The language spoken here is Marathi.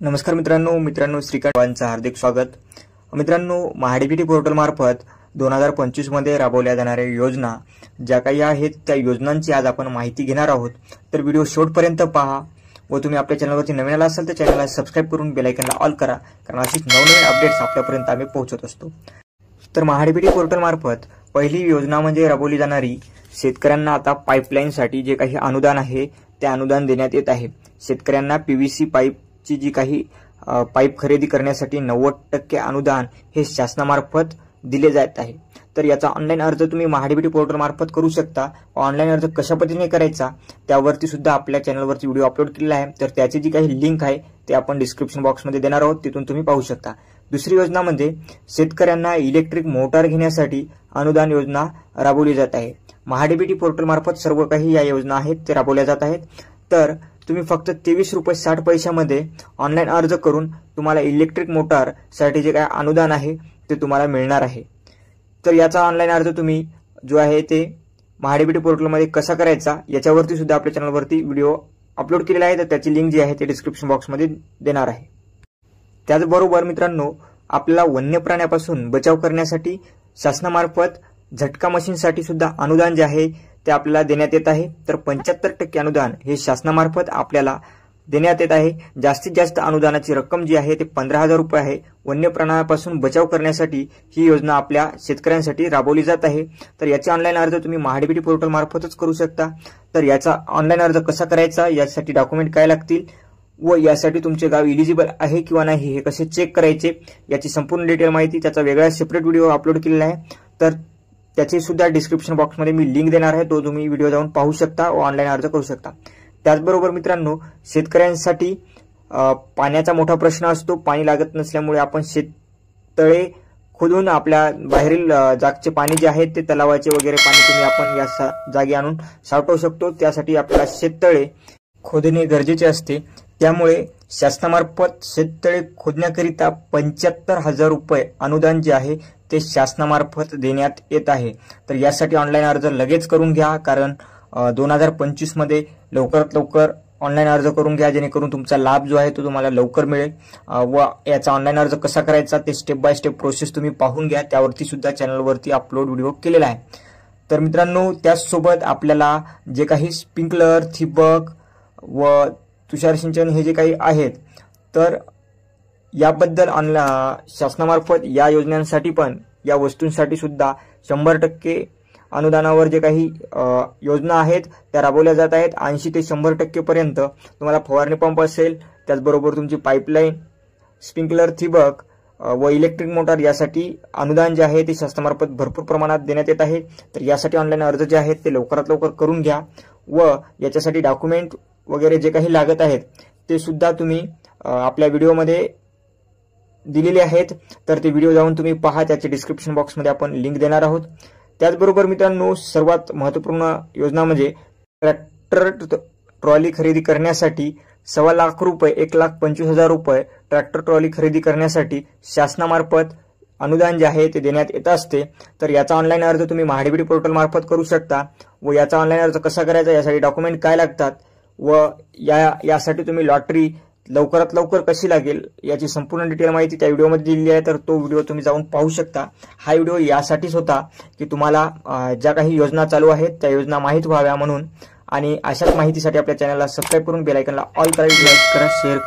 नमस्कार मित्रांनो श्रीकांतचं हार्दिक स्वागत। मित्रांनो, महाडीबीटी पोर्टल मार्फत 2025 मध्ये राबवल्या जाणाऱ्या योजना ज्या काही आहेत त्या योजनांची आज आपण माहिती घेणार आहोत। तर व्हिडिओ शेवटपर्यंत पहा व तुम्ही आपल्या चॅनलवरती नवीन आला असाल तर चॅनलला सबस्क्राइब करून बेल आयकॉनला ऑल करा, कारण अशीच नवनवीन अपडेट्स आपल्यापर्यंत आम्ही पोहोचवत असतो। तर महाडीबीटी पोर्टल मार्फत पहिली योजना म्हणजे राबवली जाणारी शेतकऱ्यांना आता पाईपलाईनसाठी जे काही अनुदान आहे ते अनुदान देण्यात येत आहे। शेतकऱ्यांना पीव्हीसी पाईपची जी काही पाईप खरेदी करण्यासाठी 90% अनुदान हे शासनामार्फत दिले जात आहे। तर याचा ऑनलाईन अर्ज तुम्ही महाडीबीटी पोर्टल मार्फत करू शकता। ऑनलाईन अर्ज कशा पद्धतीने करायचा त्यावरती सुद्धा आपल्या चॅनलवरती व्हिडिओ अपलोड केलेला आहे। तर त्याची जी काही लिंक आहे ते आपण डिस्क्रिप्शन बॉक्समध्ये देणार आहोत, तिथून तुम्ही पाहू शकता। दुसरी योजना म्हणजे शेतकऱ्यांना इलेक्ट्रिक मोटार घेण्यासाठी अनुदान योजना राबवली जात आहे। महाडीबीटी पोर्टल मार्फत सर्व काही या योजना आहेत ते राबवल्या जात आहेत। तर तुम्ही फक्त 23 रुपये 60 पैशामध्ये ऑनलाईन अर्ज करून तुम्हाला इलेक्ट्रिक मोटार साठी जे काही अनुदान आहे ते तुम्हाला मिळणार आहे। तर याचा ऑनलाईन अर्ज तुम्ही जो आहे ते महाडीबीटी पोर्टलमध्ये कसा करायचा याच्यावरती सुद्धा आपल्या चॅनलवरती व्हिडिओ अपलोड केलेला आहे। तर त्याची लिंक जी आहे ते डिस्क्रिप्शन बॉक्समध्ये देणार आहे। त्याचबरोबर मित्रांनो, आपल्याला वन्य प्राण्यापासून बचाव करण्यासाठी शासनामार्फत झटका मशीनसाठी सुद्धा अनुदान जे आहे ते आपल्याला देण्यात येत आहे। तर 75% अनुदान हे शासनामार्फत आपल्याला देण्यात येत आहे। जास्तीत जास्त अनुदानाची रक्कम जी आहे ते 15,000 रुपये आहे। वन्य प्राण्यापासून बचाव करण्यासाठी ही योजना आपल्या शेतकऱ्यांसाठी राबवली जात आहे। तर याचे ऑनलाईन अर्ज तुम्ही महाडीबीटी पोर्टल मार्फतच करू शकता। तर याचा ऑनलाईन अर्ज कसा करायचा, यासाठी डॉक्युमेंट काय लागतील व यासाठी तुमचे गाव इलिजिबल आहे किंवा नाही हे कसे चेक करायचे याची संपूर्ण डिटेल माहिती त्याचा वेगळा सेपरेट व्हिडिओ अपलोड केलेला आहे। तर त्याची सुद्धा डिस्क्रिप्शन बॉक्समध्ये मी लिंक देणार आहे, तो तुम्ही व्हिडिओ जाऊन पाहू शकता व ऑनलाईन अर्ज करू शकता। त्याचबरोबर मित्रांनो, शेतकऱ्यांसाठी पाण्याचा मोठा प्रश्न असतो। पाणी लागत नसल्यामुळे आपण शेततळे खोदून आपल्या बाहेरील जागचे पाणी जे आहे ते तलावाचे वगैरे पाणी तुम्ही आपण या जागी आणून साठवू शकतो। त्यासाठी आपल्याला शेततळे खोदणे गरजेचे असते। त्यामुळे शासनामार्फत शेततळे खोदण्याकरिता 75,000 रुपये अनुदान जे आहे ते शासनामार्फत देण्यात येत आहे। तर यासाठी ऑनलाईन अर्ज लगेच करून घ्या, कारण 2025 मध्ये लवकरात लवकर ऑनलाईन अर्ज करून घ्या, जेणेकरून तुमचा लाभ जो आहे तो तुम्हाला लवकर मिळेल। व याचा ऑनलाईन अर्ज कसा करायचा ते स्टेप बाय स्टेप प्रोसेस तुम्ही पाहून घ्या, त्यावरती सुद्धा चॅनलवरती अपलोड व्हिडिओ केलेला आहे। तर मित्रांनो, त्याचसोबत आपल्याला जे काही स्प्रिंकलर, ठिबक व तुषार सिंचन हे जे काही आहेत तर याबद्दल शासनामार्फत या योजनांसाठी पण या वस्तूंसाठी सुद्धा 100% अनुदानावर जे काही योजना आहेत त्या राबवल्या जात आहेत। 80 ते 100% पर्यंत तुम्हाला फवारणी पंप असेल, त्याचबरोबर तुमची पाईपलाईन, स्प्रिंकलर, ठिबक व इलेक्ट्रिक मोटार यासाठी अनुदान जे आहे ते शासनामार्फत भरपूर प्रमाणात देण्यात येत आहे। तर यासाठी ऑनलाईन अर्ज जे आहेत ते लवकरात लवकर करून घ्या व याच्यासाठी डॉक्युमेंट वगैरे जे काही लागत आहेत ते सुद्धा तुम्ही आपल्या व्हिडिओमध्ये दिलेले आहेत। तर ते व्हिडिओ जाऊन तुम्ही पहा, त्याचे डिस्क्रिप्शन बॉक्समध्ये आपण लिंक देणार आहोत। त्याचबरोबर मित्रांनो, सर्वात महत्त्वपूर्ण योजना म्हणजे ट्रॅक्टर ट्रॉली खरेदी करण्यासाठी 1.25 लाख रुपये 1,25,000 रुपये ट्रॅक्टर ट्रॉली खरेदी करण्यासाठी शासनामार्फत अनुदान जे आहे ते देण्यात येत असते। तर याचा ऑनलाईन अर्ज तुम्ही महाडीबीटी पोर्टल मार्फत करू शकता। व याचा ऑनलाईन अर्ज कसा करायचा, यासाठी डॉक्युमेंट काय लागतात व यासाठी तुम्ही लॉटरी लवकरात लवकर कशी लागेल याची संपूर्ण डिटेल माहिती त्या व्हिडिओमध्ये दिलेली आहे। तर तो व्हिडिओ तुम्ही जाऊन पाहू शकता। हा व्हिडिओ यासाठीच होता की तुम्हाला ज्या काही योजना चालू आहेत त्या योजना माहीत व्हाव्या म्हणून, आणि अशाच माहितीसाठी आपल्या चॅनलला सबस्क्राइब करून बेल आयकॉनला ऑल करा, लाईक करा, शेअर करा।